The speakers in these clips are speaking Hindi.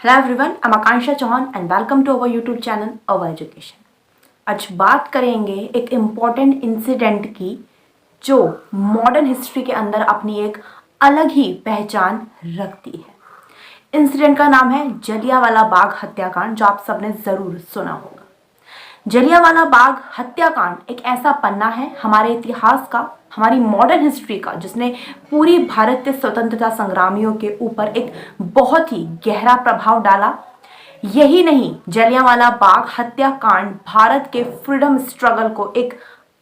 Hello everyone, I am Akanksha Chauhan and welcome to our YouTube channel our education. आज बात करेंगे एक इम्पॉर्टेंट इंसिडेंट की जो मॉडर्न हिस्ट्री के अंदर अपनी एक अलग ही पहचान रखती है। इंसिडेंट का नाम है जलियांवाला बाग हत्याकांड, जो आप सबने ज़रूर सुना होगा। जलियांवाला बाग हत्याकांड एक ऐसा पन्ना है हमारे इतिहास का, हमारी मॉडर्न हिस्ट्री का, जिसने पूरी भारतीय स्वतंत्रता संग्रामियों के ऊपर एक बहुत ही गहरा प्रभाव डाला। यही नहीं, जलियांवाला बाग हत्याकांड भारत के फ्रीडम स्ट्रगल को एक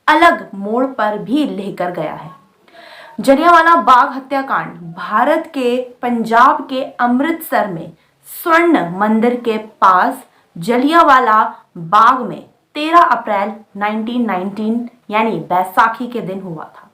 अलग मोड़ पर भी लेकर गया है। जलियांवाला बाग हत्याकांड भारत के पंजाब के अमृतसर में स्वर्ण मंदिर के पास जलियांवाला बाग में 13 अप्रैल 1919 यानी बैसाखी के दिन हुआ था।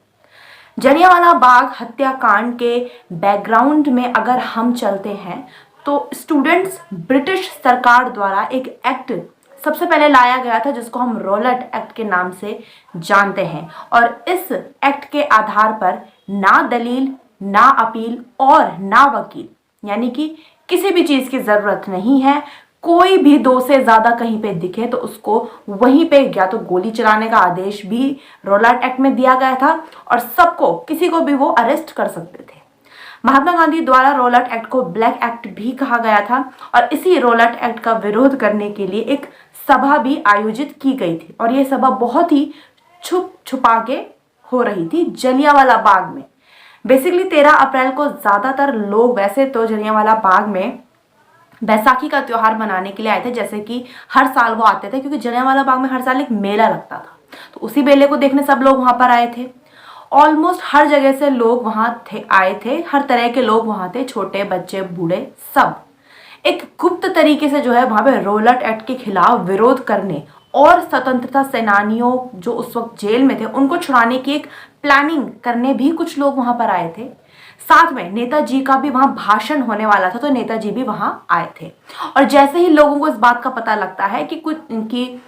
जलियांवाला बाग हत्याकांड के बैकग्राउंड में अगर हम चलते हैं तो स्टूडेंट्स, ब्रिटिश सरकार द्वारा एक एक्ट सबसे पहले लाया गया था जिसको हम रॉलेट एक्ट के नाम से जानते हैं। और इस एक्ट के आधार पर ना दलील, ना अपील और ना वकील, यानी कि किसी भी चीज़ की ज़रूरत नहीं है। कोई भी दो से ज़्यादा कहीं पे दिखे तो उसको वहीं पे या तो गोली चलाने का आदेश भी रॉलेट एक्ट में दिया गया था और सबको, किसी को भी वो अरेस्ट कर सकते थे। महात्मा गांधी द्वारा रॉलेट एक्ट को ब्लैक एक्ट भी कहा गया था और इसी रॉलेट एक्ट का विरोध करने के लिए एक सभा भी आयोजित की गई थी और ये सभा बहुत ही छुपा के हो रही थी जलियांवाला बाग में। बेसिकली 13 अप्रैल को ज़्यादातर लोग वैसे तो जलियांवाला बाग में बैसाखी का त्यौहार मनाने के लिए आए थे, जैसे कि हर साल वो आते थे, क्योंकि जलियांवाला बाग में हर साल एक मेला लगता था, तो उसी मेले को देखने सब लोग वहाँ पर आए थे। ऑलमोस्ट हर जगह से लोग वहाँ आए थे, हर तरह के लोग वहाँ थे, छोटे बच्चे बूढ़े सब एक गुप्त तरीके से जो है वहाँ पे रॉलेट एक्ट के खिलाफ विरोध करने और स्वतंत्रता सेनानियों जो उस वक्त जेल में थे उनको छुड़ाने की एक प्लानिंग करने भी कुछ लोग वहाँ पर आए थे। साथ में नेताजी का भी वहाँ भाषण होने वाला था, तो नेताजी भी वहाँ आए थे। और जैसे ही लोगों को इस बात का पता लगता है कि कुछ इनकी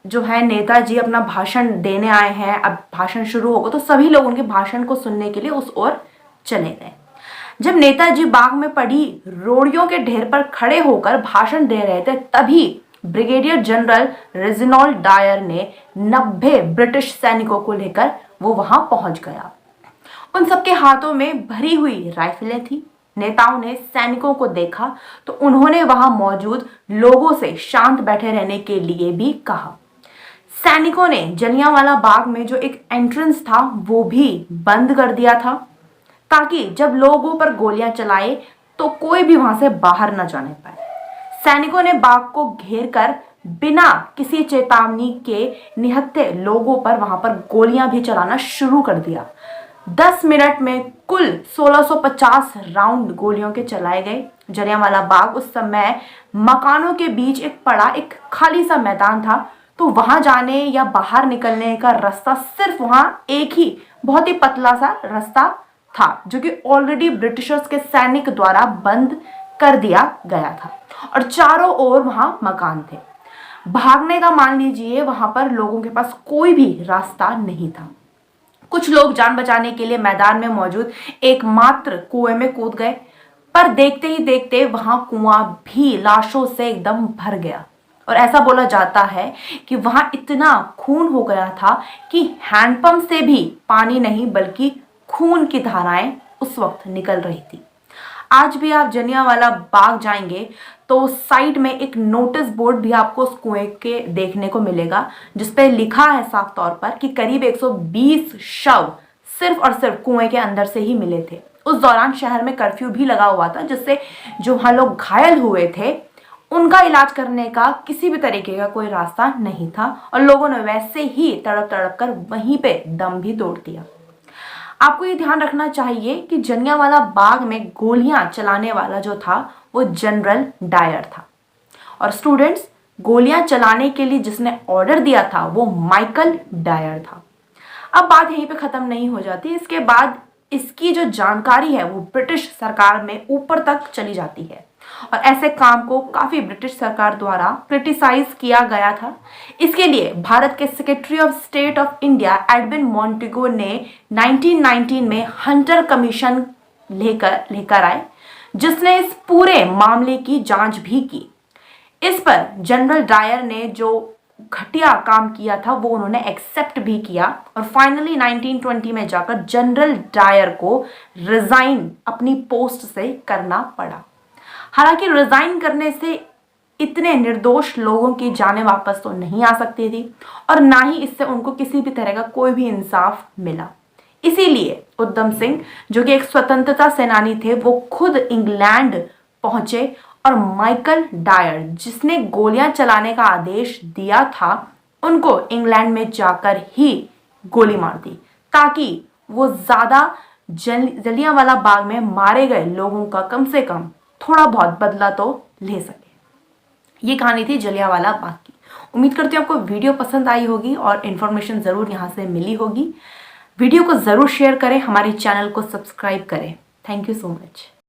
जो है नेताजी अपना भाषण देने आए हैं, अब भाषण शुरू होगा, तो सभी लोग उनके भाषण को सुनने के लिए उस ओर चले गए। जब नेताजी बाग में पड़ी रोड़ियों के ढेर पर खड़े होकर भाषण दे रहे थे, तभी ब्रिगेडियर जनरल रेजिनाल्ड डायर ने 90 ब्रिटिश सैनिकों को लेकर वो वहां पहुंच गया। उन सबके हाथों में भरी हुई राइफलें थी। नेताओं ने सैनिकों को देखा तो उन्होंने वहां मौजूद लोगों से शांत बैठे रहने के लिए भी कहा। सैनिकों ने जलियांवाला बाग में जो एक एंट्रेंस था वो भी बंद कर दिया था, ताकि जब लोगों पर गोलियां चलाए तो कोई भी वहां से बाहर न जाने पाए। सैनिकों ने बाग को घेर कर बिना किसी चेतावनी के निहत्थे लोगों पर वहां पर गोलियां भी चलाना शुरू कर दिया। 10 मिनट में कुल 1650 राउंड गोलियों के चलाए गए। जलियांवाला बाग उस समय मकानों के बीच एक खाली सा मैदान था, तो वहां जाने या बाहर निकलने का रास्ता सिर्फ वहां एक ही बहुत ही पतला सा रास्ता था, जो कि ऑलरेडी ब्रिटिशर्स के सैनिक द्वारा बंद कर दिया गया था और चारों ओर वहां मकान थे। भागने का मान लीजिए वहां पर लोगों के पास कोई भी रास्ता नहीं था। कुछ लोग जान बचाने के लिए मैदान में मौजूद एकमात्र कुएं में कूद गए, पर देखते ही देखते वहां कुआं भी लाशों से एकदम भर गया और ऐसा बोला जाता है कि वहां इतना खून हो गया था कि हैंडपंप से भी पानी नहीं बल्कि खून की धाराएं उस वक्त निकल रही थी। आज भी आप जलियांवाला बाग जाएंगे तो साइड में एक नोटिस बोर्ड भी आपको उस कुएं के देखने को मिलेगा, जिसपे लिखा है साफ तौर पर कि करीब 120 शव सिर्फ और सिर्फ कुएं के अंदर से ही मिले थे। उस दौरान शहर में कर्फ्यू भी लगा हुआ था, जिससे जो वहां लोग घायल हुए थे उनका इलाज करने का किसी भी तरीके का कोई रास्ता नहीं था और लोगों ने वैसे ही तड़प तड़प कर वहीं पे दम भी तोड़ दिया। आपको ये ध्यान रखना चाहिए कि जलियांवाला बाग में गोलियां चलाने वाला जो था वो जनरल डायर था और स्टूडेंट्स, गोलियां चलाने के लिए जिसने ऑर्डर दिया था वो माइकल डायर था। अब बात यहीं पे खत्म नहीं हो जाती, इसके बाद इसकी जो जानकारी है वो ब्रिटिश सरकार में ऊपर तक चली जाती है और ऐसे काम को काफी ब्रिटिश सरकार द्वारा क्रिटिसाइज किया गया था। इसके लिए भारत के secretary of state of India Edwin मॉन्टेगो ने 1919 में हंटर कमीशन लेकर आए, जिसने इस पूरे मामले की जांच भी की। इस पर जनरल डायर ने जो घटिया काम किया था वो उन्होंने एक्सेप्ट भी किया और फाइनली 1920 में जाकर जनरल डायर को रिजाइन अपनी पोस्ट से करना पड़ा। हालांकि रिजाइन करने से इतने निर्दोष लोगों की जानें वापस तो नहीं आ सकती थी और ना ही इससे उनको किसी भी तरह का कोई भी इंसाफ मिला। इसीलिए उधम सिंह, जो कि एक स्वतंत्रता सेनानी थे, वो खुद इंग्लैंड पहुंचे और माइकल डायर, जिसने गोलियां चलाने का आदेश दिया था, उनको इंग्लैंड में जाकर ही गोली मार दी ताकि वो ज्यादा जलियांवाला बाग में मारे गए लोगों का कम से कम थोड़ा बहुत बदला तो ले सके। ये कहानी थी जलियांवाला बाग की। उम्मीद करती हूँ आपको वीडियो पसंद आई होगी और इन्फॉर्मेशन ज़रूर यहाँ से मिली होगी। वीडियो को ज़रूर शेयर करें, हमारे चैनल को सब्सक्राइब करें। Thank you so much.